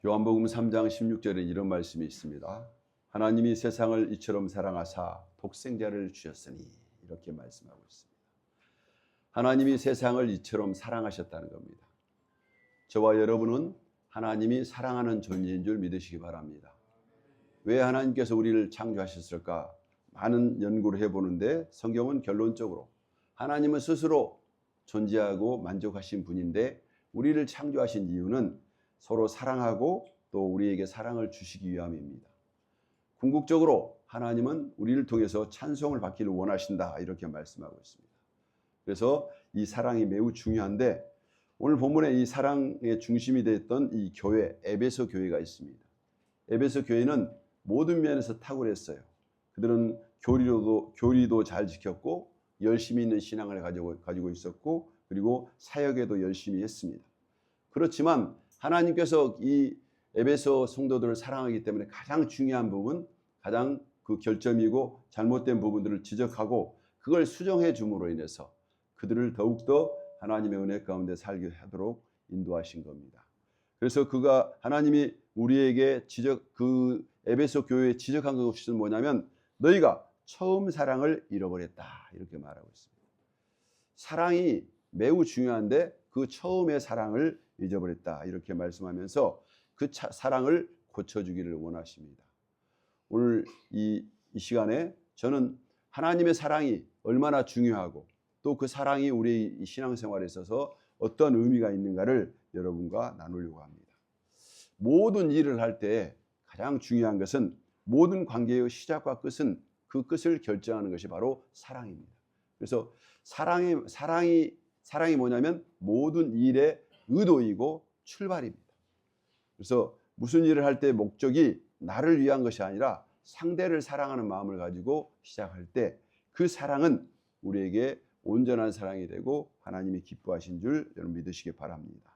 요한복음 3장 16절에 이런 말씀이 있습니다. 하나님이 세상을 이처럼 사랑하사 독생자를 주셨으니, 이렇게 말씀하고 있습니다. 하나님이 세상을 이처럼 사랑하셨다는 겁니다. 저와 여러분은 하나님이 사랑하는 존재인 줄 믿으시기 바랍니다. 왜 하나님께서 우리를 창조하셨을까? 많은 연구를 해보는데 성경은 결론적으로 하나님은 스스로 존재하고 만족하신 분인데, 우리를 창조하신 이유는 서로 사랑하고 또 우리에게 사랑을 주시기 위함입니다. 궁극적으로 하나님은 우리를 통해서 찬송을 받기를 원하신다, 이렇게 말씀하고 있습니다. 그래서 이 사랑이 매우 중요한데, 오늘 본문에 이 사랑의 중심이 됐던 이 교회, 에베소 교회가 있습니다. 에베소 교회는 모든 면에서 탁월했어요. 그들은 교리도 잘 지켰고 열심히 있는 신앙을 가지고 있었고, 그리고 사역에도 열심히 했습니다. 그렇지만 하나님께서 이 에베소 성도들을 사랑하기 때문에 가장 중요한 부분, 가장 그 결점이고 잘못된 부분들을 지적하고 그걸 수정해 줌으로 인해서 그들을 더욱더 하나님의 은혜 가운데 살게 하도록 인도하신 겁니다. 그래서 하나님이 우리에게 그 에베소 교회에 지적한 것은 뭐냐면, 너희가 처음 사랑을 잃어버렸다, 이렇게 말하고 있습니다. 사랑이 매우 중요한데 그 처음의 사랑을 잊어버렸다, 이렇게 말씀하면서 그 사랑을 고쳐주기를 원하십니다. 오늘 이 시간에 저는 하나님의 사랑이 얼마나 중요하고 또 그 사랑이 우리 신앙생활에 있어서 어떤 의미가 있는가를 여러분과 나누려고 합니다. 모든 일을 할 때 가장 중요한 것은, 모든 관계의 시작과 끝은 그 끝을 결정하는 것이 바로 사랑입니다. 그래서 사랑이 뭐냐면 모든 일의 의도이고 출발입니다. 그래서 무슨 일을 할 때 목적이 나를 위한 것이 아니라 상대를 사랑하는 마음을 가지고 시작할 때 그 사랑은 우리에게 온전한 사랑이 되고 하나님이 기뻐하신 줄 여러분 믿으시기 바랍니다.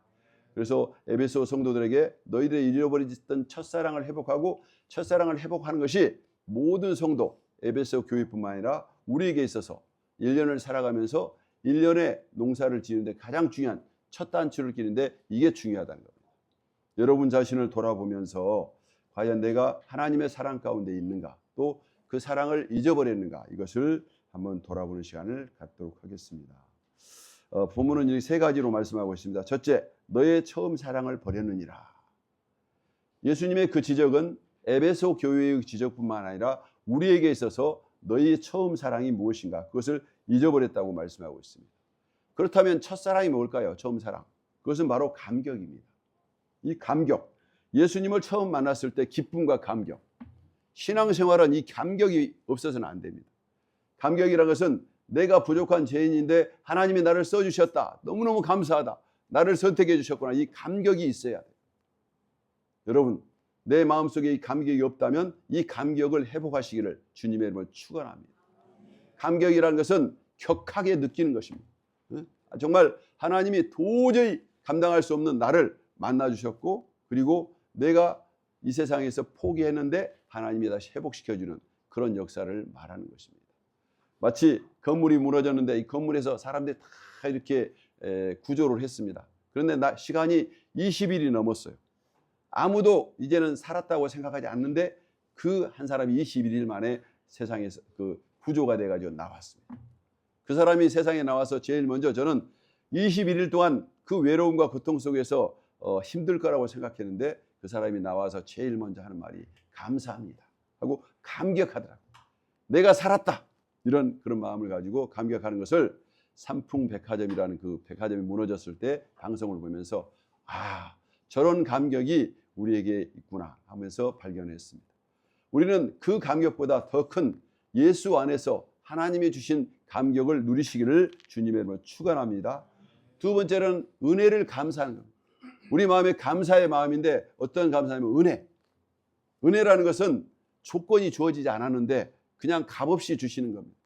그래서 에베소 성도들에게 너희들의 잃어버렸던 첫사랑을 회복하고, 첫사랑을 회복하는 것이 모든 성도, 에베소 교회뿐만 아니라 우리에게 있어서 1년을 살아가면서 1년의 농사를 지는데 가장 중요한 첫 단추를 끼는데 이게 중요하다는 겁니다. 여러분 자신을 돌아보면서 과연 내가 하나님의 사랑 가운데 있는가, 또 그 사랑을 잊어버렸는가, 이것을 한번 돌아보는 시간을 갖도록 하겠습니다. 본문은 이 세 가지로 말씀하고 있습니다. 첫째, 너의 처음 사랑을 버렸느니라. 예수님의 그 지적은 에베소 교회의 지적뿐만 아니라 우리에게 있어서 너희의 처음 사랑이 무엇인가, 그것을 잊어버렸다고 말씀하고 있습니다. 그렇다면 첫사랑이 뭘까요? 처음 사랑, 그것은 바로 감격입니다. 이 감격, 예수님을 처음 만났을 때 기쁨과 감격, 신앙생활은 이 감격이 없어서는 안 됩니다. 감격이라는 것은 내가 부족한 죄인인데 하나님이 나를 써주셨다, 너무너무 감사하다, 나를 선택해 주셨구나, 이 감격이 있어야 돼요. 여러분, 내 마음속에 이 감격이 없다면 이 감격을 회복하시기를 주님의 이름으로 축원합니다. 감격이라는 것은 격하게 느끼는 것입니다. 정말 하나님이 도저히 감당할 수 없는 나를 만나주셨고, 그리고 내가 이 세상에서 포기했는데 하나님이 다시 회복시켜주는 그런 역사를 말하는 것입니다. 마치 건물이 무너졌는데 이 건물에서 사람들이 다 이렇게 구조를 했습니다. 그런데 시간이 20일이 넘었어요. 아무도 이제는 살았다고 생각하지 않는데 그 한 사람이 21일 만에 세상에서 그 구조가 돼가지고 나왔습니다. 그 사람이 세상에 나와서 제일 먼저, 저는 21일 동안 그 외로움과 고통 속에서 힘들 거라고 생각했는데 그 사람이 나와서 제일 먼저 하는 말이 감사합니다 하고 감격하더라고요. 내가 살았다, 그런 마음을 가지고 감격하는 것을 삼풍백화점이라는 그 백화점이 무너졌을 때 방송을 보면서 저런 감격이 우리에게 있구나 하면서 발견했습니다. 우리는 그 감격보다 더 큰 예수 안에서 하나님이 주신 감격을 누리시기를 주님의 이름으로 축원합니다. 두 번째는 은혜를 감사하는 겁니다. 우리 마음에 감사의 마음인데 어떤 감사냐면 은혜라는 것은 조건이 주어지지 않았는데 그냥 값없이 주시는 겁니다.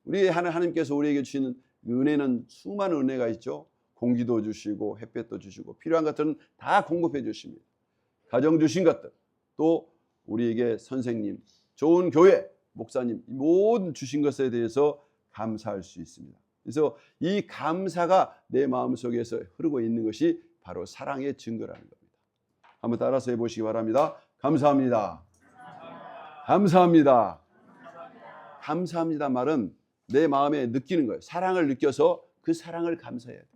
우리 하나님께서 우리에게 주시는 은혜는 수많은 은혜가 있죠. 공기도 주시고 햇볕도 주시고 필요한 것들은 다 공급해 주십니다. 가정 주신 것들, 또 우리에게 선생님, 좋은 교회, 목사님, 모든 주신 것에 대해서 감사할 수 있습니다. 그래서 이 감사가 내 마음속에서 흐르고 있는 것이 바로 사랑의 증거라는 겁니다. 한번 따라서 해보시기 바랍니다. 감사합니다. 감사합니다. 감사합니다 말은 내 마음에 느끼는 거예요. 사랑을 느껴서 그 사랑을 감사해야 돼요.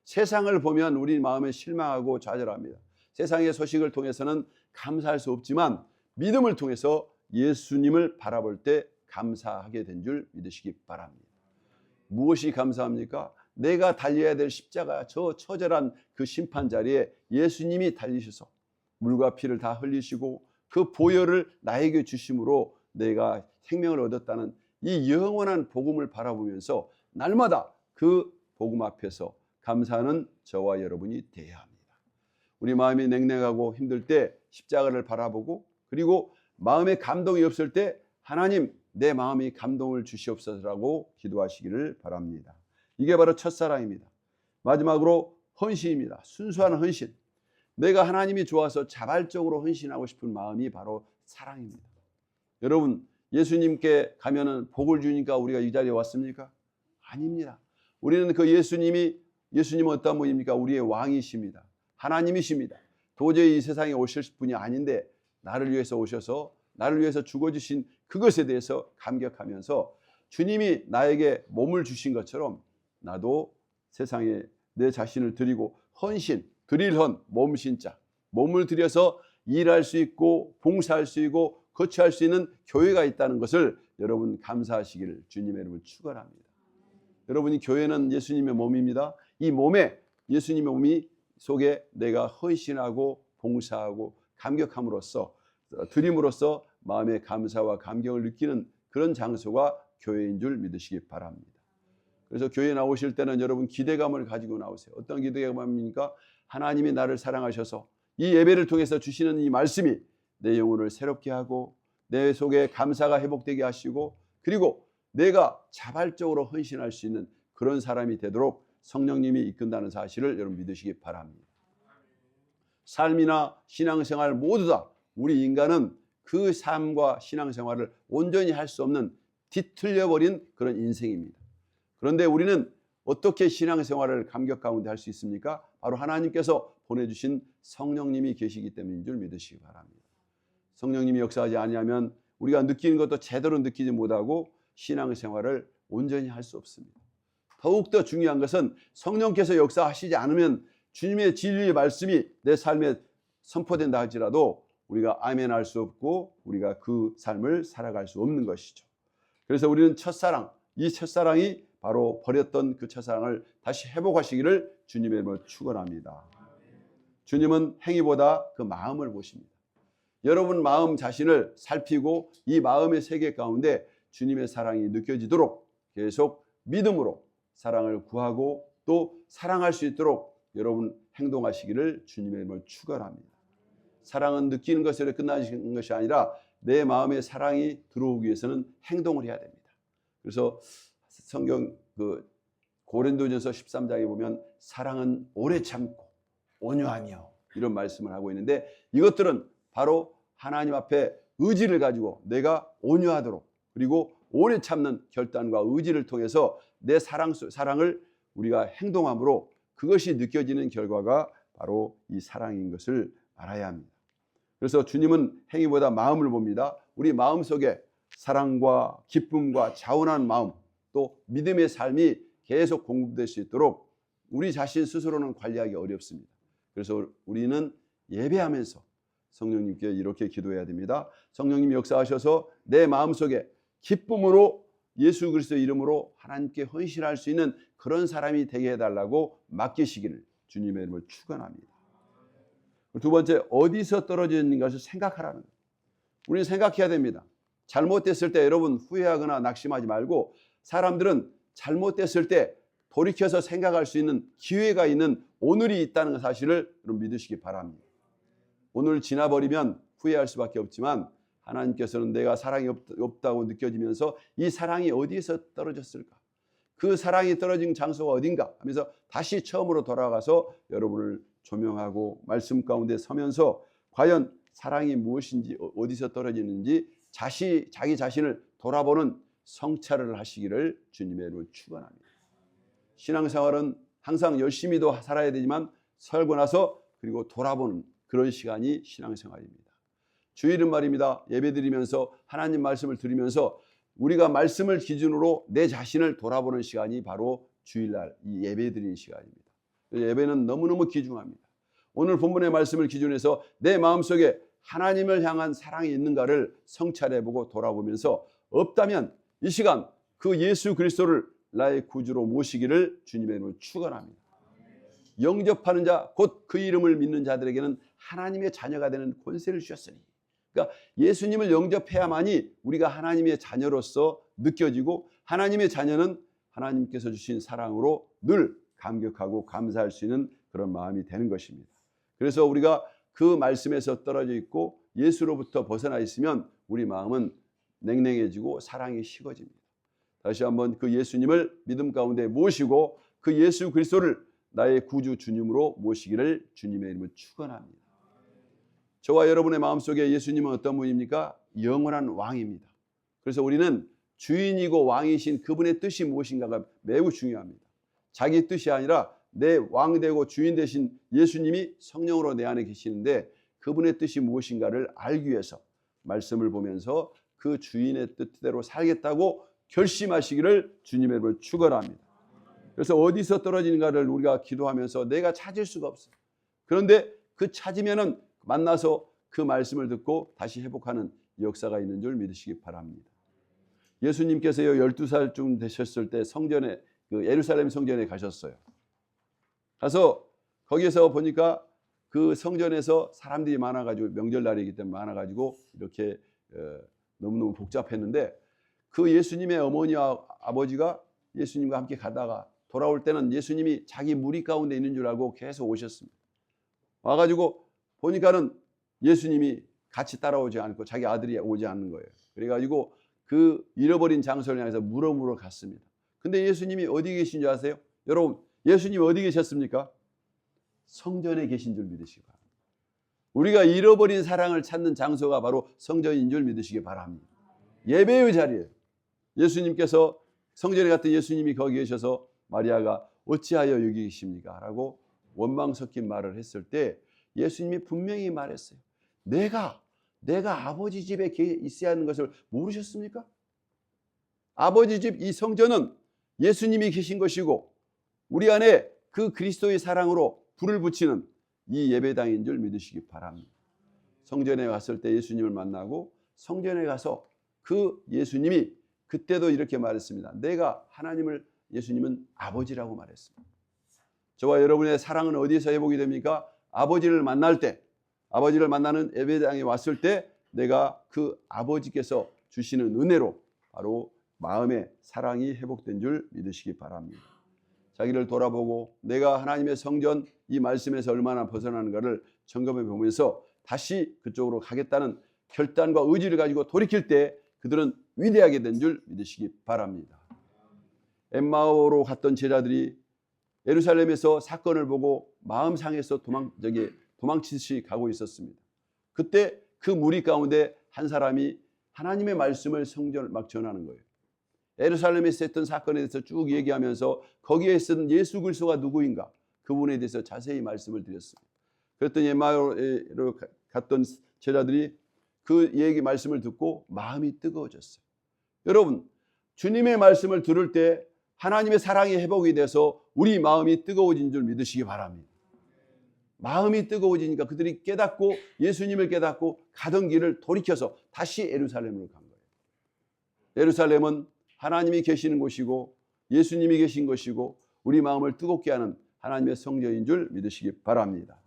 세상을 보면 우리 마음에 실망하고 좌절합니다. 세상의 소식을 통해서는 감사할 수 없지만 믿음을 통해서 예수님을 바라볼 때 감사하게 된 줄 믿으시기 바랍니다. 무엇이 감사합니까? 내가 달려야 될 십자가, 저 처절한 그 심판 자리에 예수님이 달리셔서 물과 피를 다 흘리시고 그 보혈을 나에게 주심으로 내가 생명을 얻었다는 이 영원한 복음을 바라보면서 날마다 그 복음 앞에서 감사하는 저와 여러분이 되어야 합니다. 우리 마음이 냉랭하고 힘들 때 십자가를 바라보고, 그리고 마음에 감동이 없을 때 하나님 내 마음이 감동을 주시옵소서라고 기도하시기를 바랍니다. 이게 바로 첫사랑입니다. 마지막으로 헌신입니다. 순수한 헌신. 내가 하나님이 좋아서 자발적으로 헌신하고 싶은 마음이 바로 사랑입니다. 여러분, 예수님께 가면은 복을 주니까 우리가 이 자리에 왔습니까? 아닙니다. 우리는 그 예수님은 어떤 분입니까? 우리의 왕이십니다. 하나님이십니다. 도저히 이 세상에 오실 분이 아닌데 나를 위해서 오셔서 나를 위해서 죽어주신 그것에 대해서 감격하면서 주님이 나에게 몸을 주신 것처럼 나도 세상에 내 자신을 드리고 헌신, 드릴 헌, 몸신자, 몸을 들여서 일할 수 있고 봉사할 수 있고 거처할 수 있는 교회가 있다는 것을 여러분 감사하시기를 주님의 이름으로 축원합니다. 여러분이 교회는 예수님의 몸입니다. 이 몸에 예수님의 몸이 속에 내가 헌신하고 봉사하고 감격함으로써 드림으로써 마음의 감사와 감격을 느끼는 그런 장소가 교회인 줄 믿으시기 바랍니다. 그래서 교회에 나오실 때는 여러분 기대감을 가지고 나오세요. 어떤 기대감입니까? 하나님이 나를 사랑하셔서 이 예배를 통해서 주시는 이 말씀이 내 영혼을 새롭게 하고 내 속에 감사가 회복되게 하시고, 그리고 내가 자발적으로 헌신할 수 있는 그런 사람이 되도록 성령님이 이끈다는 사실을 여러분 믿으시기 바랍니다. 삶이나 신앙생활 모두 다 우리 인간은 그 삶과 신앙생활을 온전히 할 수 없는 뒤틀려버린 그런 인생입니다. 그런데 우리는 어떻게 신앙생활을 감격 가운데 할 수 있습니까? 바로 하나님께서 보내주신 성령님이 계시기 때문인 줄 믿으시기 바랍니다. 성령님이 역사하지 아니하면 우리가 느끼는 것도 제대로 느끼지 못하고 신앙생활을 온전히 할 수 없습니다. 더욱더 중요한 것은 성령께서 역사하시지 않으면 주님의 진리의 말씀이 내 삶에 선포된다 할지라도 우리가 아멘 할 수 없고 우리가 그 삶을 살아갈 수 없는 것이죠. 그래서 우리는 첫사랑, 이 첫사랑이 바로 버렸던 그 첫사랑을 다시 회복하시기를 주님의 이름으로 축원합니다. 주님은 행위보다 그 마음을 보십니다. 여러분 마음 자신을 살피고 이 마음의 세계 가운데 주님의 사랑이 느껴지도록 계속 믿음으로 사랑을 구하고 또 사랑할 수 있도록 여러분 행동하시기를 주님의 이름으로 축원합니다. 사랑은 느끼는 것으로 끝나는 것이 아니라 내 마음에 사랑이 들어오기 위해서는 행동을 해야 됩니다. 그래서 성경 고린도전서 13장에 보면 사랑은 오래 참고 온유하며 이런 말씀을 하고 있는데, 이것들은 바로 하나님 앞에 의지를 가지고 내가 온유하도록, 그리고 오래 참는 결단과 의지를 통해서 내 사랑을 우리가 행동함으로 그것이 느껴지는 결과가 바로 이 사랑인 것을 알아야 합니다. 그래서 주님은 행위보다 마음을 봅니다. 우리 마음속에 사랑과 기쁨과 자원한 마음, 또 믿음의 삶이 계속 공급될 수 있도록 우리 자신 스스로는 관리하기 어렵습니다. 그래서 우리는 예배하면서 성령님께 이렇게 기도해야 됩니다. 성령님이 역사하셔서 내 마음속에 기쁨으로 예수 그리스도의 이름으로 하나님께 헌신할 수 있는 그런 사람이 되게 해달라고 맡기시기를 주님의 이름을 축원합니다. 두 번째, 어디서 떨어지는 것을 생각하라는 거예요. 우리는 생각해야 됩니다. 잘못됐을 때 여러분 후회하거나 낙심하지 말고, 사람들은 잘못됐을 때 돌이켜서 생각할 수 있는 기회가 있는 오늘이 있다는 사실을 여러분 믿으시기 바랍니다. 오늘 지나버리면 후회할 수밖에 없지만 하나님께서는 내가 사랑이 없다고 느껴지면서 이 사랑이 어디에서 떨어졌을까? 그 사랑이 떨어진 장소가 어딘가 하면서 다시 처음으로 돌아가서 여러분을 조명하고 말씀 가운데 서면서 과연 사랑이 무엇인지 어디서 떨어지는지 자기 자신을 돌아보는 성찰을 하시기를 주님의 이름으로 축원합니다. 신앙생활은 항상 열심히도 살아야 되지만 살고 나서 그리고 돌아보는 그런 시간이 신앙생활입니다. 주일은 말입니다. 예배드리면서 하나님 말씀을 들으면서 우리가 말씀을 기준으로 내 자신을 돌아보는 시간이 바로 주일날 이 예배드리는 시간입니다. 예배는 너무너무 귀중합니다. 오늘 본문의 말씀을 기준해서 내 마음속에 하나님을 향한 사랑이 있는가를 성찰해보고 돌아보면서 없다면 이 시간 그 예수 그리스도를 나의 구주로 모시기를 주님의 이름으로 축원합니다. 영접하는 자 곧 그 이름을 믿는 자들에게는 하나님의 자녀가 되는 권세를 주셨으니, 그러니까 예수님을 영접해야만이 우리가 하나님의 자녀로서 느껴지고 하나님의 자녀는 하나님께서 주신 사랑으로 늘 감격하고 감사할 수 있는 그런 마음이 되는 것입니다. 그래서 우리가 그 말씀에서 떨어져 있고 예수로부터 벗어나 있으면 우리 마음은 냉랭해지고 사랑이 식어집니다. 다시 한번 그 예수님을 믿음 가운데 모시고 그 예수 그리스도를 나의 구주 주님으로 모시기를 주님의 이름으로 축원합니다. 저와 여러분의 마음속에 예수님은 어떤 분입니까? 영원한 왕입니다. 그래서 우리는 주인이고 왕이신 그분의 뜻이 무엇인가가 매우 중요합니다. 자기 뜻이 아니라 내 왕 되고 주인 되신 예수님이 성령으로 내 안에 계시는데 그분의 뜻이 무엇인가를 알기 위해서 말씀을 보면서 그 주인의 뜻대로 살겠다고 결심하시기를 주님의 이름으로 축원합니다. 그래서 어디서 떨어지는가를 우리가 기도하면서 내가 찾을 수가 없어요. 그런데 그 찾으면은 만나서 그 말씀을 듣고 다시 회복하는 역사가 있는 줄 믿으시기 바랍니다. 예수님께서요 12살쯤 되셨을 때 성전에 그 예루살렘 성전에 가셨어요. 가서 거기에서 보니까 그 성전에서 사람들이 많아가지고 명절날이기 때문에 많아가지고 이렇게 너무너무 복잡했는데 그 예수님의 어머니와 아버지가 예수님과 함께 가다가 돌아올 때는 예수님이 자기 무리 가운데 있는 줄 알고 계속 오셨습니다. 와가지고 보니까는 예수님이 같이 따라오지 않고 자기 아들이 오지 않는 거예요. 그래가지고 그 잃어버린 장소를 향해서 물어 갔습니다. 근데 예수님이 어디 계신 줄 아세요? 여러분, 예수님 어디 계셨습니까? 성전에 계신 줄 믿으시기 바랍니다. 우리가 잃어버린 사랑을 찾는 장소가 바로 성전인 줄 믿으시기 바랍니다. 예배의 자리예요. 예수님께서 성전에 갔던 예수님이 거기 계셔서 마리아가 어찌하여 여기 계십니까? 라고 원망 섞인 말을 했을 때 예수님이 분명히 말했어요. 내가 아버지 집에 있어야 하는 것을 모르셨습니까? 아버지 집 이 성전은 예수님이 계신 것이고 우리 안에 그 그리스도의 사랑으로 불을 붙이는 이 예배당인 줄 믿으시기 바랍니다. 성전에 갔을 때 예수님을 만나고 성전에 가서 그 예수님이 그때도 이렇게 말했습니다. 내가 예수님은 아버지라고 말했습니다. 저와 여러분의 사랑은 어디에서 회복이 됩니까? 아버지를 만날 때, 아버지를 만나는 예배당에 왔을 때 내가 그 아버지께서 주시는 은혜로 바로 마음의 사랑이 회복된 줄 믿으시기 바랍니다. 자기를 돌아보고 내가 하나님의 성전 이 말씀에서 얼마나 벗어나는가를 점검해 보면서 다시 그쪽으로 가겠다는 결단과 의지를 가지고 돌이킬 때 그들은 위대하게 된 줄 믿으시기 바랍니다. 엠마오로 갔던 제자들이 예루살렘에서 사건을 보고 마음 상해서 도망치듯이 가고 있었습니다. 그때 그 무리 가운데 한 사람이 하나님의 말씀을 성전을 막 전하는 거예요. 예루살렘에서 했던 사건에 대해서 쭉 얘기하면서 거기에 있었던 예수 그리스도가 누구인가 그분에 대해서 자세히 말씀을 드렸습니다. 그랬더니 엠마오로 갔던 제자들이 그 얘기 말씀을 듣고 마음이 뜨거워졌어요. 여러분, 주님의 말씀을 들을 때 하나님의 사랑이 회복이 돼서 우리 마음이 뜨거워진 줄 믿으시기 바랍니다. 마음이 뜨거워지니까 그들이 깨닫고 예수님을 깨닫고 가던 길을 돌이켜서 다시 예루살렘으로 간 거예요. 예루살렘은 하나님이 계시는 곳이고 예수님이 계신 것이고 우리 마음을 뜨겁게 하는 하나님의 성전인 줄 믿으시기 바랍니다.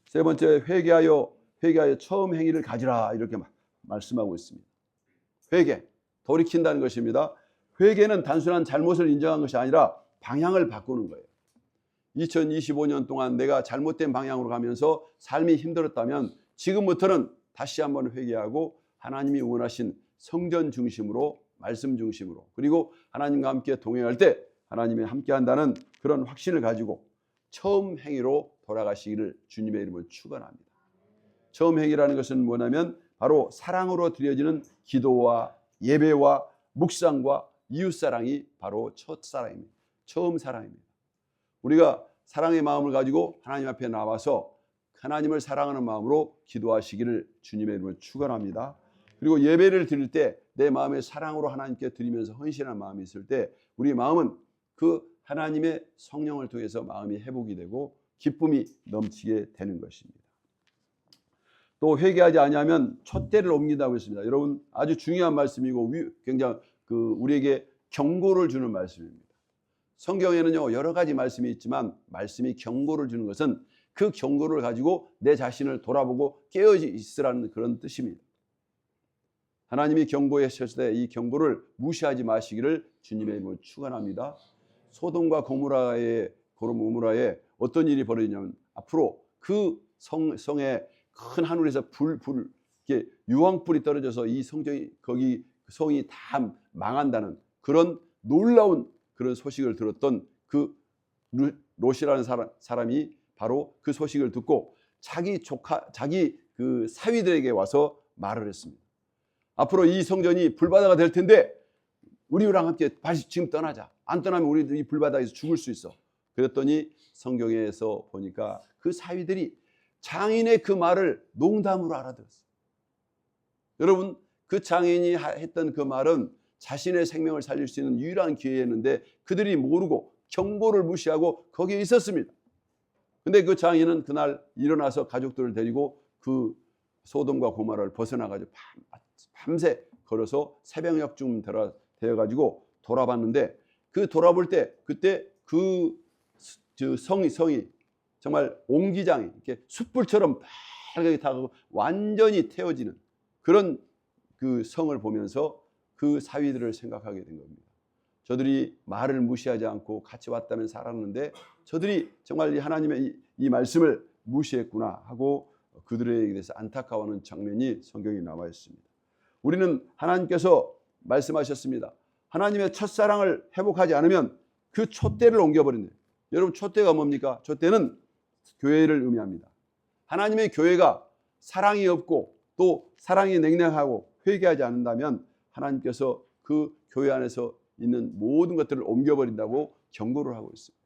세 번째, 회개하여 처음 행위를 가지라 이렇게 말씀하고 있습니다. 회개, 돌이킨다는 것입니다. 회개는 단순한 잘못을 인정한 것이 아니라 방향을 바꾸는 거예요. 2025년 동안 내가 잘못된 방향으로 가면서 삶이 힘들었다면 지금부터는 다시 한번 회개하고 하나님이 원하신 성전 중심으로 말씀 중심으로 그리고 하나님과 함께 동행할 때 하나님이 함께 한다는 그런 확신을 가지고 처음 행위로 돌아가시기를 주님의 이름으로 축원합니다. 처음 행위라는 것은 뭐냐면 바로 사랑으로 드려지는 기도와 예배와 묵상과 이웃사랑이 바로 첫사랑입니다. 처음 사랑입니다. 우리가 사랑의 마음을 가지고 하나님 앞에 나와서 하나님을 사랑하는 마음으로 기도하시기를 주님의 이름으로 축원합니다. 그리고 예배를 드릴 때 내 마음에 사랑으로 하나님께 드리면서 헌신한 마음이 있을 때 우리 마음은 그 하나님의 성령을 통해서 마음이 회복이 되고 기쁨이 넘치게 되는 것입니다. 또 회개하지 아니하면 촛대를 옮긴다고 했습니다. 여러분 아주 중요한 말씀이고 굉장히 우리에게 경고를 주는 말씀입니다. 성경에는요 여러 가지 말씀이 있지만 말씀이 경고를 주는 것은 그 경고를 가지고 내 자신을 돌아보고 깨어 있으라는 그런 뜻입니다. 하나님이 경고하셨을 때 이 경고를 무시하지 마시기를 주님의 이름으로 축원합니다. 소돔과 고모라에 어떤 일이 벌어지냐면 앞으로 그 성에 큰 하늘에서 이렇게 유황불이 떨어져서 이 거기 성이 다 망한다는 그런 놀라운 그런 소식을 들었던 그 롯이라는 사람이 바로 그 소식을 듣고 자기 그 사위들에게 와서 말을 했습니다. 앞으로 이 성전이 불바다가 될 텐데 우리랑 함께 지금 떠나자. 안 떠나면 우리도 이 불바다에서 죽을 수 있어. 그랬더니 성경에서 보니까 그 사위들이 장인의 그 말을 농담으로 알아들었어요. 여러분 그 장인이 했던 그 말은 자신의 생명을 살릴 수 있는 유일한 기회였는데 그들이 모르고 경고를 무시하고 거기에 있었습니다. 근데 그 장인은 그날 일어나서 가족들을 데리고 그 소돔과 고모라를 벗어나가지고 밤새 걸어서 새벽녘쯤 되어가지고 돌아봤는데 그 돌아볼 때 그때 그 성이 정말 옹기장이 이렇게 숯불처럼 빨갛게 타고 완전히 태워지는 그런 그 성을 보면서 그 사위들을 생각하게 된 겁니다. 저들이 말을 무시하지 않고 같이 왔다면 살았는데 저들이 정말 하나님의 이 말씀을 무시했구나 하고 그들에게 대해서 안타까워하는 장면이 성경에 나와 있습니다. 우리는 하나님께서 말씀하셨습니다. 하나님의 첫사랑을 회복하지 않으면 그 촛대를 옮겨버린대요. 여러분 촛대가 뭡니까? 촛대는 교회를 의미합니다. 하나님의 교회가 사랑이 없고 또 사랑이 냉랭하고 회개하지 않는다면 하나님께서 그 교회 안에서 있는 모든 것들을 옮겨버린다고 경고를 하고 있습니다.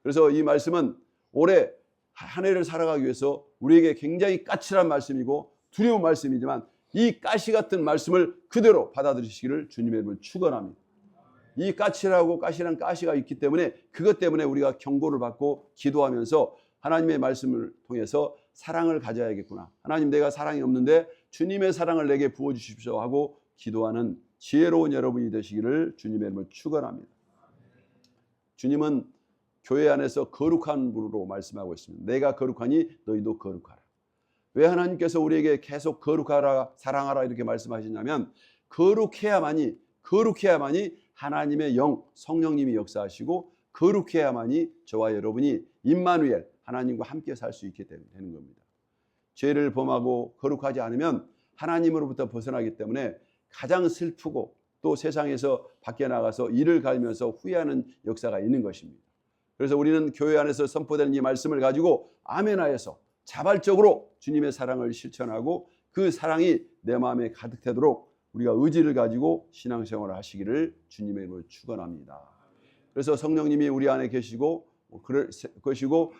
그래서 이 말씀은 올해 한 해를 살아가기 위해서 우리에게 굉장히 까칠한 말씀이고 두려운 말씀이지만 이 가시 같은 말씀을 그대로 받아들이시기를 주님의 이름으로 축원합니다. 이 까칠하고 가시한 가시가 있기 때문에 그것 때문에 우리가 경고를 받고 기도하면서 하나님의 말씀을 통해서 사랑을 가져야겠구나. 하나님 내가 사랑이 없는데 주님의 사랑을 내게 부어주십시오 하고 기도하는 지혜로운 여러분이 되시기를 주님의 이름으로 축원합니다. 주님은 교회 안에서 거룩한 분으로 말씀하고 있습니다. 내가 거룩하니 너희도 거룩하라. 왜 하나님께서 우리에게 계속 거룩하라 사랑하라 이렇게 말씀하시냐면 거룩해야만이 하나님의 영 성령님이 역사하시고 거룩해야만이 저와 여러분이 임마누엘 하나님과 함께 살 수 있게 되는 겁니다. 죄를 범하고 거룩하지 않으면 하나님으로부터 벗어나기 때문에 가장 슬프고 또 세상에서 밖에 나가서 이를 갈면서 후회하는 역사가 있는 것입니다. 그래서 우리는 교회 안에서 선포되는 이 말씀을 가지고 아멘하여서 자발적으로 주님의 사랑을 실천하고 그 사랑이 내 마음에 가득되도록 우리가 의지를 가지고 신앙생활을 하시기를 주님의 이름으로 축원합니다. 그래서 성령님이 우리 안에 계시고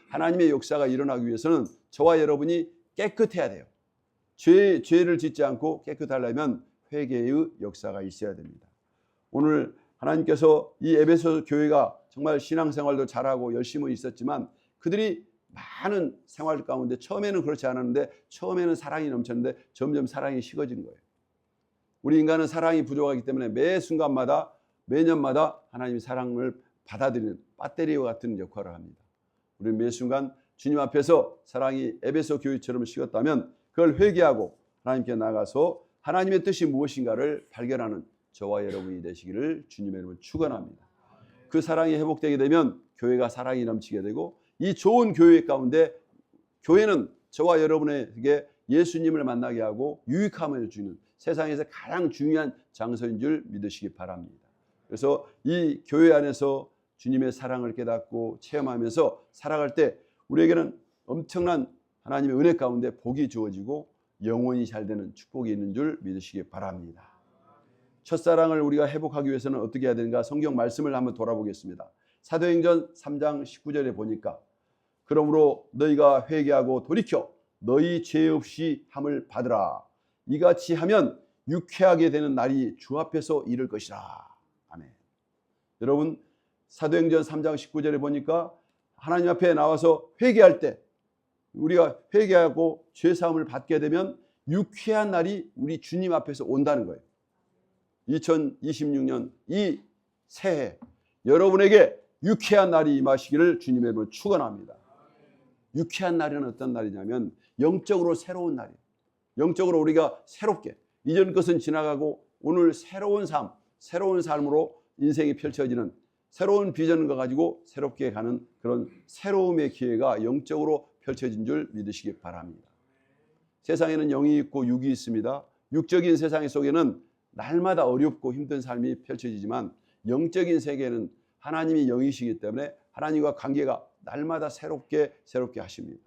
하나님의 역사가 일어나기 위해서는 저와 여러분이 깨끗해야 돼요. 죄를 짓지 않고 깨끗하려면 회개의 역사가 있어야 됩니다. 오늘 하나님께서 이 에베소 교회가 정말 신앙생활도 잘하고 열심히 있었지만 그들이 많은 생활 가운데 처음에는 그렇지 않았는데 처음에는 사랑이 넘쳤는데 점점 사랑이 식어진 거예요. 우리 인간은 사랑이 부족하기 때문에 매 순간마다 매년마다 하나님의 사랑을 받아들이는 배터리와 같은 역할을 합니다. 우리는 매 순간 주님 앞에서 사랑이 에베소 교회처럼 식었다면 그걸 회개하고 하나님께 나가서 하나님의 뜻이 무엇인가를 발견하는 저와 여러분이 되시기를 주님의 이름으로 축원합니다. 그 사랑이 회복되게 되면 교회가 사랑이 넘치게 되고 이 좋은 교회 가운데 교회는 저와 여러분에게 예수님을 만나게 하고 유익함을 주는 세상에서 가장 중요한 장소인 줄 믿으시기 바랍니다. 그래서 이 교회 안에서 주님의 사랑을 깨닫고 체험하면서 살아갈 때 우리에게는 엄청난 하나님의 은혜 가운데 복이 주어지고 영원히 잘 되는 축복이 있는 줄 믿으시기 바랍니다. 첫사랑을 우리가 회복하기 위해서는 어떻게 해야 되는가? 성경 말씀을 한번 돌아보겠습니다. 사도행전 3장 19절에 보니까 그러므로 너희가 회개하고 돌이켜 너희 죄 없이 함을 받으라. 이같이 하면 유쾌하게 되는 날이 주 앞에서 이를 것이라. 아멘. 여러분, 사도행전 3장 19절에 보니까 하나님 앞에 나와서 회개할 때, 우리가 회개하고 죄 사함을 받게 되면 유쾌한 날이 우리 주님 앞에서 온다는 거예요. 2026년 이 새해 여러분에게 유쾌한 날이 임하시기를 주님의 이름으로 축원합니다. 유쾌한 날은 어떤 날이냐면 영적으로 새로운 날이에요. 영적으로 우리가 새롭게, 이전 것은 지나가고 오늘 새로운 삶, 새로운 삶으로 인생이 펼쳐지는, 새로운 비전을 가지고 새롭게 가는 그런 새로움의 기회가 영적으로 펼쳐진 줄 믿으시기 바랍니다. 세상에는 영이 있고 육이 있습니다. 육적인 세상 속에는 날마다 어렵고 힘든 삶이 펼쳐지지만 영적인 세계는 하나님이 영이시기 때문에 하나님과 관계가 날마다 새롭게 하십니다.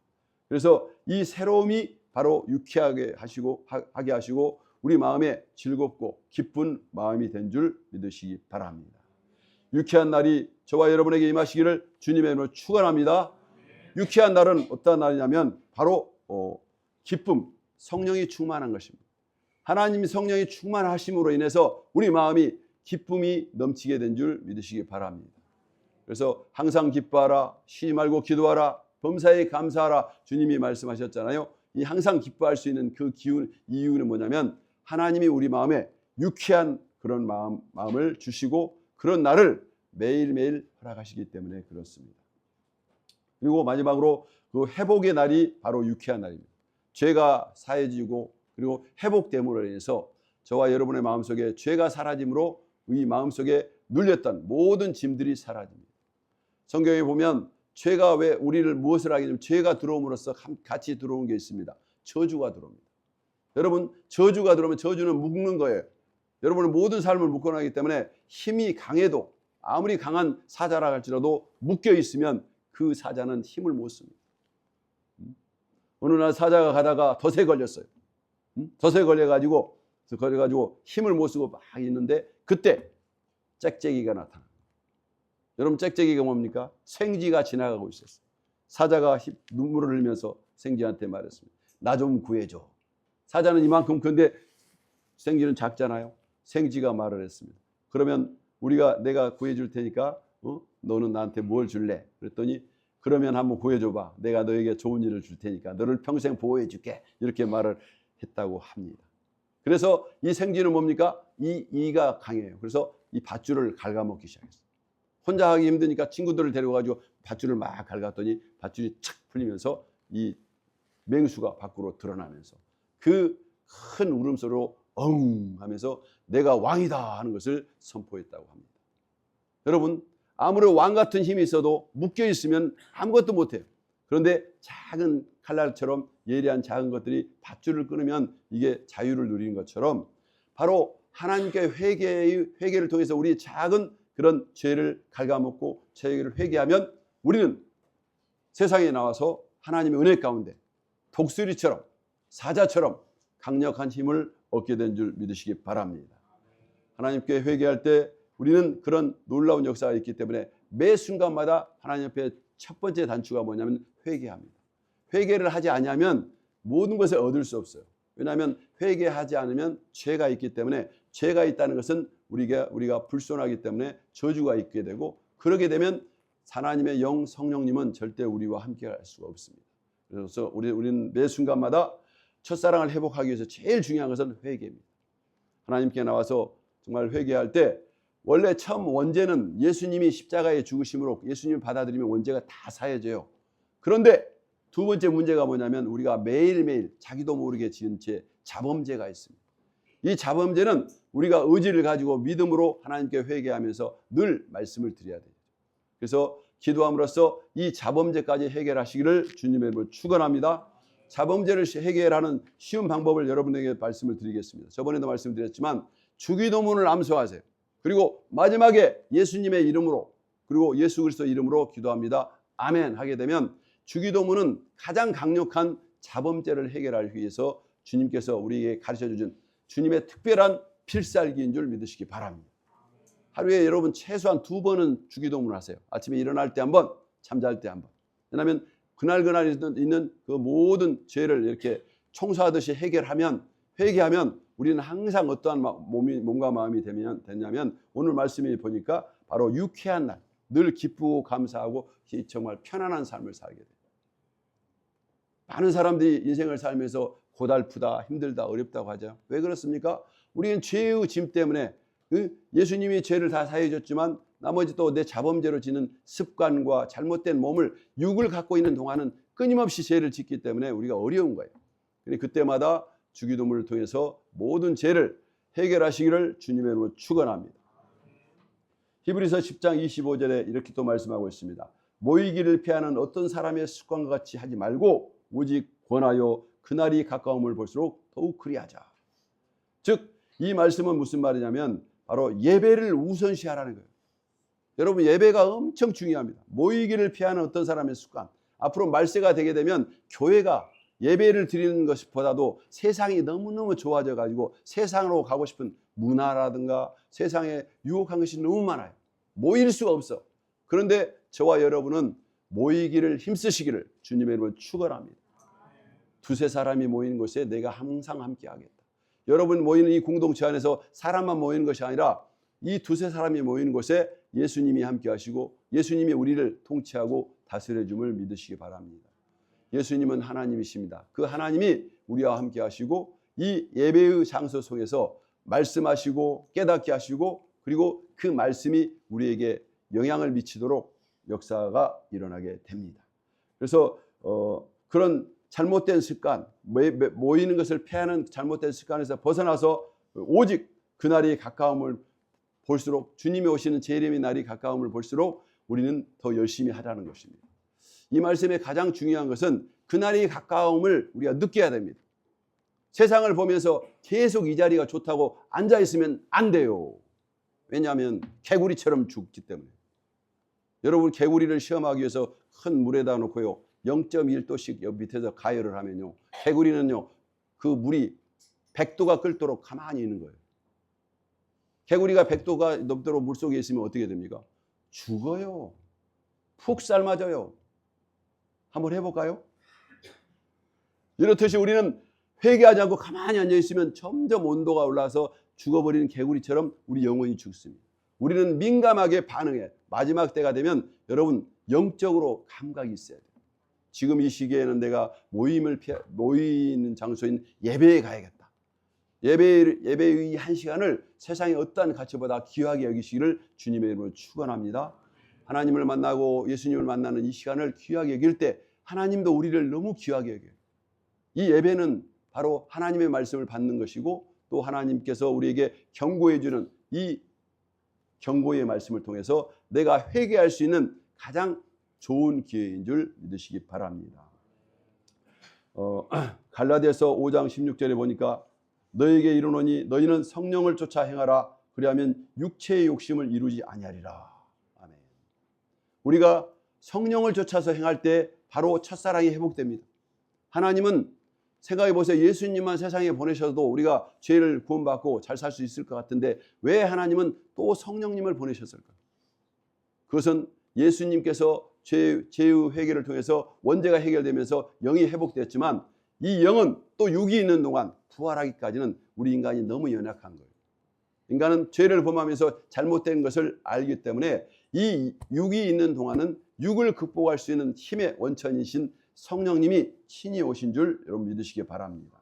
그래서 이 새로움이 바로 유쾌하게 하게 하시고 우리 마음에 즐겁고 기쁜 마음이 된 줄 믿으시기 바랍니다. 유쾌한 날이 저와 여러분에게 임하시기를 주님의 이름으로 축원합니다. 유쾌한 날은 어떤 날이냐면 바로 기쁨, 성령이 충만한 것입니다. 하나님이 성령이 충만하심으로 인해서 우리 마음이 기쁨이 넘치게 된 줄 믿으시기 바랍니다. 그래서 항상 기뻐하라, 쉬지 말고 기도하라, 범사에 감사하라 주님이 말씀하셨잖아요. 이 항상 기뻐할 수 있는 그 이유는 뭐냐면 하나님이 우리 마음에 유쾌한 그런 마음을 주시고 그런 날을 매일매일 허락하시기 때문에 그렇습니다. 그리고 마지막으로 그 회복의 날이 바로 유쾌한 날입니다. 죄가 사해지고 그리고 회복됨으로 인해서 저와 여러분의 마음속에 죄가 사라짐으로 이 마음속에 눌렸던 모든 짐들이 사라집니다. 성경에 보면 죄가 왜 우리를 무엇을 하게 되면 죄가 들어옴으로써 같이 들어온 게 있습니다. 저주가 들어옵니다. 여러분, 저주가 들어오면 저주는 묶는 거예요. 여러분의 모든 삶을 묶어나기 때문에 힘이 강해도 아무리 강한 사자라 할지라도 묶여 있으면 그 사자는 힘을 못 씁니다. 어느 날 사자가 가다가 덫에 걸렸어요. 덫에 걸려가지고 힘을 못 쓰고 막 있는데 그때 짹짹이가 나타납니다. 여러분, 짹짹이가 뭡니까? 생쥐가 지나가고 있었어요. 사자가 눈물을 흘리면서 생쥐한테 말했습니다. 나 좀 구해줘. 사자는 이만큼 큰데 생쥐는 작잖아요. 생쥐가 말을 했습니다. 그러면 내가 구해줄 테니까 너는 나한테 뭘 줄래? 그랬더니 그러면 한번 구해줘봐. 내가 너에게 좋은 일을 줄 테니까 너를 평생 보호해줄게. 이렇게 말을 했다고 합니다. 그래서 이 생쥐는 뭡니까? 이가 강해요. 그래서 이 밧줄을 갉아먹기 시작했어요. 혼자 하기 힘드니까 친구들을 데려가지고 밧줄을 막 갉았더니 밧줄이 착 풀리면서 이 맹수가 밖으로 드러나면서 그 큰 울음소리로 엉 하면서 내가 왕이다 하는 것을 선포했다고 합니다. 여러분, 아무리 왕 같은 힘이 있어도 묶여 있으면 아무것도 못해요. 그런데 작은 칼날처럼 예리한 작은 것들이 밧줄을 끊으면 이게 자유를 누리는 것처럼 바로 하나님께 회개를 통해서 우리 작은 그런 죄를 갉아먹고 죄를 회개하면 우리는 세상에 나와서 하나님의 은혜 가운데 독수리처럼 사자처럼 강력한 힘을 얻게 된 줄 믿으시기 바랍니다. 하나님께 회개할 때 우리는 그런 놀라운 역사가 있기 때문에 매 순간마다 하나님 앞에 첫 번째 단추가 뭐냐면 회개합니다. 회개를 하지 않으면 모든 것을 얻을 수 없어요. 왜냐하면 회개하지 않으면 죄가 있기 때문에 죄가 있다는 것은 우리가 불손하기 때문에 저주가 있게 되고 그러게 되면 하나님의 영 성령님은 절대 우리와 함께 할 수가 없습니다. 그래서 우리는 매 순간마다 첫사랑을 회복하기 위해서 제일 중요한 것은 회개입니다. 하나님께 나와서 정말 회개할 때 원래 처음 원죄는 예수님이 십자가에 죽으심으로 예수님을 받아들이면 원죄가 다 사해져요. 그런데 두 번째 문제가 뭐냐면 우리가 매일매일 자기도 모르게 지은 죄, 자범죄가 있습니다. 이 자범죄는 우리가 의지를 가지고 믿음으로 하나님께 회개하면서 늘 말씀을 드려야 돼요. 그래서 기도함으로써 이 자범죄까지 해결하시기를 주님의 이름으로 축원합니다. 자범죄를 해결하는 쉬운 방법을 여러분에게 말씀을 드리겠습니다. 저번에도 말씀드렸지만 주기도문을 암송하세요. 그리고 마지막에 예수님의 이름으로 그리고 예수 그리스도 이름으로 기도합니다. 아멘 하게 되면 주기도문은 가장 강력한 자범죄를 해결하기 위해서 주님께서 우리에게 가르쳐주신 주님의 특별한 필살기인 줄 믿으시기 바랍니다. 하루에 여러분 최소한 2번은 주기도문을 하세요. 아침에 일어날 때 한 번, 잠잘 때 한 번. 왜냐하면 그날 있는 그 모든 죄를 이렇게 청소하듯이 회개하면 우리는 항상 어떠한 몸과 마음이 되냐면 오늘 말씀이 보니까 바로 유쾌한 날, 늘 기쁘고 감사하고 정말 편안한 삶을 살게 돼요. 많은 사람들이 인생을 살면서 고달프다, 힘들다, 어렵다고 하죠. 왜 그렇습니까? 우리는 죄의 짐 때문에 예수님이 죄를 다 사해 줬지만 나머지 또 내 자범죄로 지는 습관과 잘못된 몸을 육을 갖고 있는 동안은 끊임없이 죄를 짓기 때문에 우리가 어려운 거예요. 그때마다 주기도문을 통해서 모든 죄를 해결하시기를 주님의 이름으로 축원합니다. 히브리서 10장 25절에 이렇게 또 말씀하고 있습니다. 모이기를 피하는 어떤 사람의 습관과 같이 하지 말고 오직 권하여 그날이 가까움을 볼수록 더욱 그리하자. 즉 이 말씀은 무슨 말이냐면 바로 예배를 우선시하라는 거예요. 여러분 예배가 엄청 중요합니다. 모이기를 피하는 어떤 사람의 습관. 앞으로 말세가 되게 되면 교회가 예배를 드리는 것보다도 세상이 너무너무 좋아져 가지고 세상으로 가고 싶은 문화라든가 세상에 유혹한 것이 너무 많아요. 모일 수가 없어. 그런데 저와 여러분은 모이기를 힘쓰시기를 주님의 이름으로 축원합니다. 두세 사람이 모이는 곳에 내가 항상 함께 하겠다. 여러분 모이는 이 공동체 안에서 사람만 모이는 것이 아니라 이 두세 사람이 모이는 곳에 예수님이 함께 하시고 예수님이 우리를 통치하고 다스려 줌을 믿으시기 바랍니다. 예수님은 하나님이십니다. 그 하나님이 우리와 함께 하시고 이 예배의 장소 속에서 말씀하시고 깨닫게 하시고 그리고 그 말씀이 우리에게 영향을 미치도록 역사가 일어나게 됩니다. 그래서 그런 잘못된 습관, 모이는 것을 피하는 잘못된 습관에서 벗어나서 오직 그날이 가까움을 볼수록 주님이 오시는 재림의 날이 가까움을 볼수록 우리는 더 열심히 하라는 것입니다. 이 말씀의 가장 중요한 것은 그날이 가까움을 우리가 느껴야 됩니다. 세상을 보면서 계속 이 자리가 좋다고 앉아있으면 안 돼요. 왜냐하면 개구리처럼 죽기 때문에. 여러분 개구리를 시험하기 위해서 큰 물에다 놓고요 0.1도씩 옆 밑에서 가열을 하면요 개구리는요 그 물이 100도가 끓도록 가만히 있는 거예요. 개구리가 100도가 넘도록 물속에 있으면 어떻게 됩니까? 죽어요. 푹 삶아져요. 한번 해볼까요? 이렇듯이 우리는 회개하지 않고 가만히 앉아있으면 점점 온도가 올라서 죽어버리는 개구리처럼 우리 영혼이 죽습니다. 우리는 민감하게 반응해. 마지막 때가 되면 여러분 영적으로 감각이 있어야 돼요. 지금 이 시기에는 내가 모이는 장소인 예배에 가야겠다. 예배의 한 시간을 세상의 어떠한 가치보다 귀하게 여기시기를 주님의 이름으로 축원합니다. 하나님을 만나고 예수님을 만나는 이 시간을 귀하게 여길 때 하나님도 우리를 너무 귀하게 여겨요. 이 예배는 바로 하나님의 말씀을 받는 것이고 또 하나님께서 우리에게 경고해 주는 이 경고의 말씀을 통해서 내가 회개할 수 있는 가장 좋은 기회인 줄 믿으시기 바랍니다. 갈라디아서 5장 16절에 보니까 너에게 이르노니 너희는 성령을 쫓아 행하라 그리하면 육체의 욕심을 이루지 아니하리라. 아멘. 우리가 성령을 쫓아서 행할 때 바로 첫사랑이 회복됩니다. 하나님은 생각해 보세요. 예수님만 세상에 보내셔도 우리가 죄를 구원받고 잘 살 수 있을 것 같은데 왜 하나님은 또 성령님을 보내셨을까? 그것은 예수님께서 죄의 회개를 통해서 원죄가 해결되면서 영이 회복됐지만 이 영은 또 육이 있는 동안 부활하기까지는 우리 인간이 너무 연약한 거예요. 인간은 죄를 범하면서 잘못된 것을 알기 때문에 이 육이 있는 동안은 육을 극복할 수 있는 힘의 원천이신 성령님이 친히 오신 줄 여러분 믿으시기 바랍니다.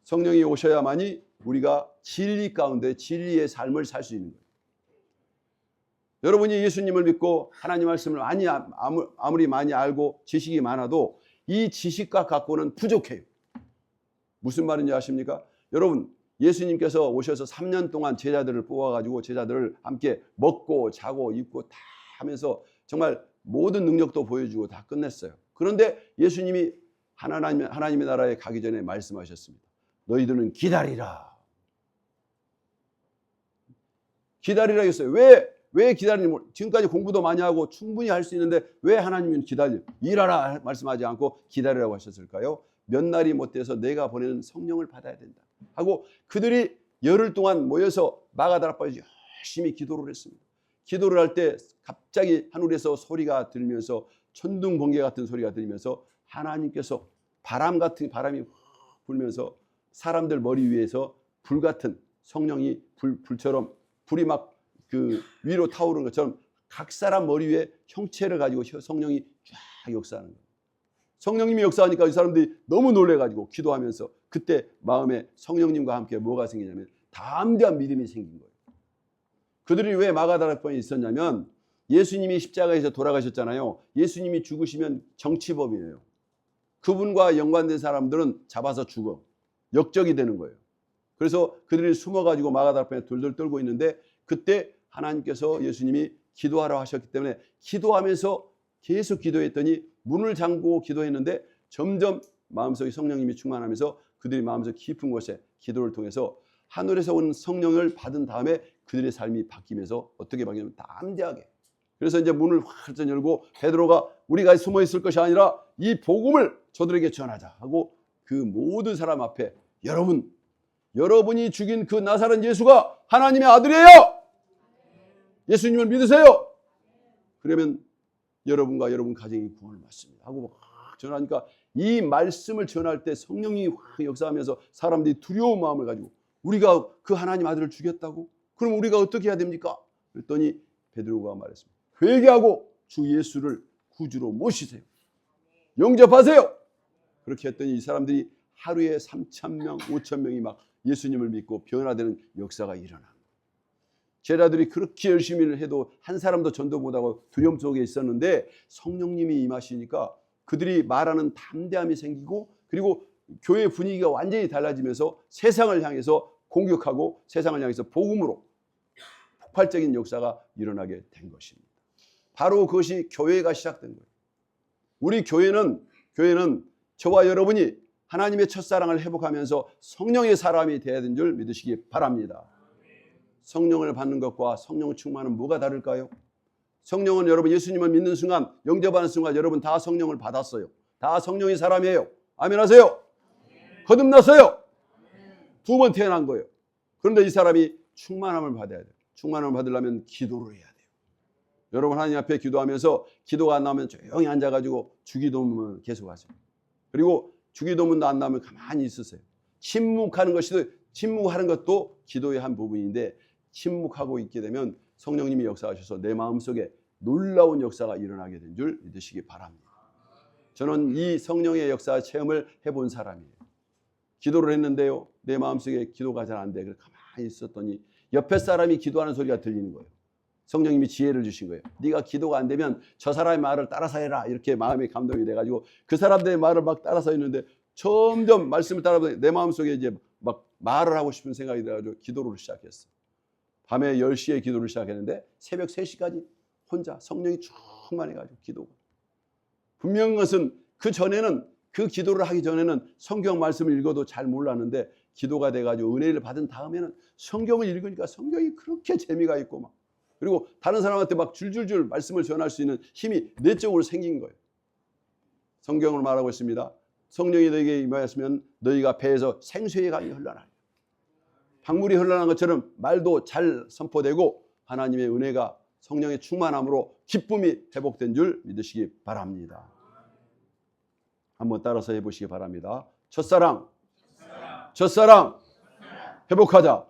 성령이 오셔야만이 우리가 진리 가운데 진리의 삶을 살 수 있는 거예요. 여러분이 예수님을 믿고 하나님 말씀을 아무리 많이 알고 지식이 많아도 이 지식과 갖고는 부족해요. 무슨 말인지 아십니까? 여러분 예수님께서 오셔서 3년 동안 제자들을 뽑아가지고 제자들을 함께 먹고 자고 입고 다 하면서 정말 모든 능력도 보여주고 다 끝냈어요. 그런데 예수님이 하나님의 나라에 가기 전에 말씀하셨습니다. 너희들은 기다리라. 기다리라 했어요. 왜 기다리냐? 지금까지 공부도 많이 하고 충분히 할 수 있는데 왜 하나님은 일하라 말씀하지 않고 기다리라고 하셨을까요? 몇 날이 못 돼서 내가 보내는 성령을 받아야 된다 하고 그들이 열흘 동안 모여서 마가다락방에서 열심히 기도를 했습니다. 기도를 할 때 갑자기 하늘에서 소리가 들면서 천둥 번개 같은 소리가 들리면서 하나님께서 바람 같은 바람이 불면서 사람들 머리 위에서 불 같은 성령이 불처럼 불이 막 그 위로 타오르는 것처럼 각 사람 머리 위에 형체를 가지고 성령이 쫙 역사하는 거예요. 성령님이 역사하니까 이 사람들이 너무 놀래가지고 기도하면서 그때 마음에 성령님과 함께 뭐가 생기냐면 담대한 믿음이 생긴 거예요. 그들이 왜 마가다락방에 있었냐면 예수님이 십자가에서 돌아가셨잖아요. 예수님이 죽으시면 정치범이에요. 그분과 연관된 사람들은 잡아서 죽어. 역적이 되는 거예요. 그래서 그들이 숨어가지고 마가다락방에 돌돌 떨고 있는데 그때 하나님께서 예수님이 기도하라 하셨기 때문에 기도하면서 계속 기도했더니 문을 잠그고 기도했는데 점점 마음속에 성령님이 충만하면서 그들이 마음속 깊은 곳에 기도를 통해서 하늘에서 온 성령을 받은 다음에 그들의 삶이 바뀌면서 어떻게 바뀌냐면 담대하게. 그래서 이제 문을 활짝 열고 베드로가 우리가 숨어 있을 것이 아니라 이 복음을 저들에게 전하자 하고 그 모든 사람 앞에 여러분이 죽인 그 나사렛 예수가 하나님의 아들이에요. 예수님을 믿으세요. 그러면 여러분과 여러분 가정이 구원을 받습니다 하고 막 전하니까 이 말씀을 전할 때 성령이 확 역사하면서 사람들이 두려운 마음을 가지고 우리가 그 하나님 아들을 죽였다고? 그럼 우리가 어떻게 해야 됩니까? 그랬더니 베드로가 말했습니다. 회개하고 주 예수를 구주로 모시세요. 영접하세요. 그렇게 했더니 이 사람들이 하루에 3,000명, 5,000명이 막 예수님을 믿고 변화되는 역사가 일어나. 제자들이 그렇게 열심히 해도 한 사람도 전도 못하고 두려움 속에 있었는데 성령님이 임하시니까 그들이 말하는 담대함이 생기고 그리고 교회 분위기가 완전히 달라지면서 세상을 향해서 공격하고 세상을 향해서 복음으로 폭발적인 역사가 일어나게 된 것입니다. 바로 그것이 교회가 시작된 거예요. 우리 교회는 저와 여러분이 하나님의 첫사랑을 회복하면서 성령의 사람이 되어야 되는 줄 믿으시기 바랍니다. 성령을 받는 것과 성령 충만은 뭐가 다를까요? 성령은 여러분 예수님을 믿는 순간 영접하는 순간 여러분 다 성령을 받았어요. 다 성령의 사람이에요. 아멘 하세요. 거듭났어요. 두 번 태어난 거예요. 그런데 이 사람이 충만함을 받아야 돼요. 충만함을 받으려면 기도를 해야 돼요. 여러분 하나님 앞에 기도하면서 기도가 안 나오면 조용히 앉아가지고 주기도문을 계속 하세요. 그리고 주기도문도 안 나오면 가만히 있으세요. 침묵하는 것도 기도의 한 부분인데 침묵하고 있게 되면 성령님이 역사하셔서 내 마음속에 놀라운 역사가 일어나게 된 줄 믿으시기 바랍니다. 저는 이 성령의 역사 체험을 해본 사람이에요. 기도를 했는데요. 내 마음속에 기도가 잘 안 돼. 그래서 가만히 있었더니 옆에 사람이 기도하는 소리가 들리는 거예요. 성령님이 지혜를 주신 거예요. 네가 기도가 안 되면 저 사람의 말을 따라서 해라. 이렇게 마음이 감동이 돼가지고 그 사람들의 말을 막 따라서 했는데 점점 말씀을 따라보니 내 마음속에 이제 막 말을 하고 싶은 생각이 들어가지고 기도를 시작했어. 밤에 10시에 기도를 시작했는데 새벽 3시까지 혼자 성령이 충만해가지고 기도가. 분명한 것은 그 기도를 하기 전에는 성경 말씀을 읽어도 잘 몰랐는데 기도가 돼가지고 은혜를 받은 다음에는 성경을 읽으니까 성경이 그렇게 재미가 있고 막 그리고 다른 사람한테 막 줄줄줄 말씀을 전할 수 있는 힘이 내적으로 생긴 거예요. 성경을 말하고 있습니다. 성령이 너에게 임하였으면 너희가 배에서 생수의 강이 흘러나요. 강물이 흘러나는 것처럼 말도 잘 선포되고 하나님의 은혜가 성령의 충만함으로 기쁨이 회복된 줄 믿으시기 바랍니다. 한번 따라서 해보시기 바랍니다. 첫사랑 회복하자.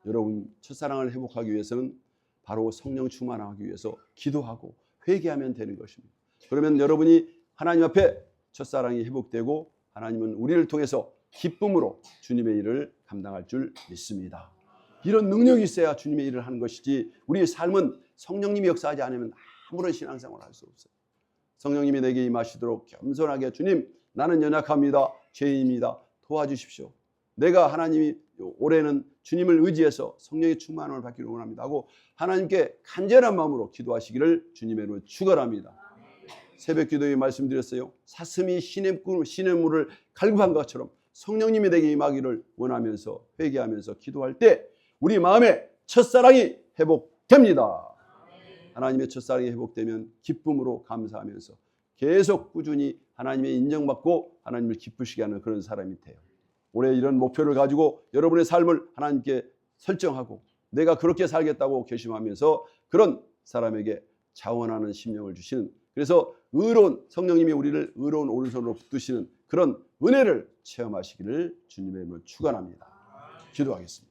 여러분 첫사랑을 회복하기 위해서는 바로 성령 충만하기 위해서 기도하고 회개하면 되는 것입니다. 그러면 여러분이 하나님 앞에 첫사랑이 회복되고 하나님은 우리를 통해서 기쁨으로 주님의 일을 감당할 줄 믿습니다. 이런 능력이 있어야 주님의 일을 하는 것이지 우리의 삶은 성령님이 역사하지 않으면 아무런 신앙생활을 할 수 없어요. 성령님이 내게 임하시도록 겸손하게 주님 나는 연약합니다. 죄인입니다. 도와주십시오. 내가 하나님이 올해는 주님을 의지해서 성령의 충만함을 받기를 원합니다 하고 하나님께 간절한 마음으로 기도하시기를 주님의 이름으로 축원합니다. 새벽 기도에 말씀드렸어요. 사슴이 시냇물을 갈급한 것처럼 성령님이 내게 임하기를 원하면서 회개하면서 기도할 때 우리 마음에 첫사랑이 회복됩니다. 하나님의 첫사랑이 회복되면 기쁨으로 감사하면서 계속 꾸준히 하나님의 인정받고 하나님을 기쁘시게 하는 그런 사람이 돼요. 올해 이런 목표를 가지고 여러분의 삶을 하나님께 설정하고 내가 그렇게 살겠다고 결심하면서 그런 사람에게 자원하는 심령을 주시는 그래서 의로운 성령님이 우리를 의로운 오른손으로 붙드시는 그런 은혜를 체험하시기를 주님의 이름으로 축원합니다. 기도하겠습니다.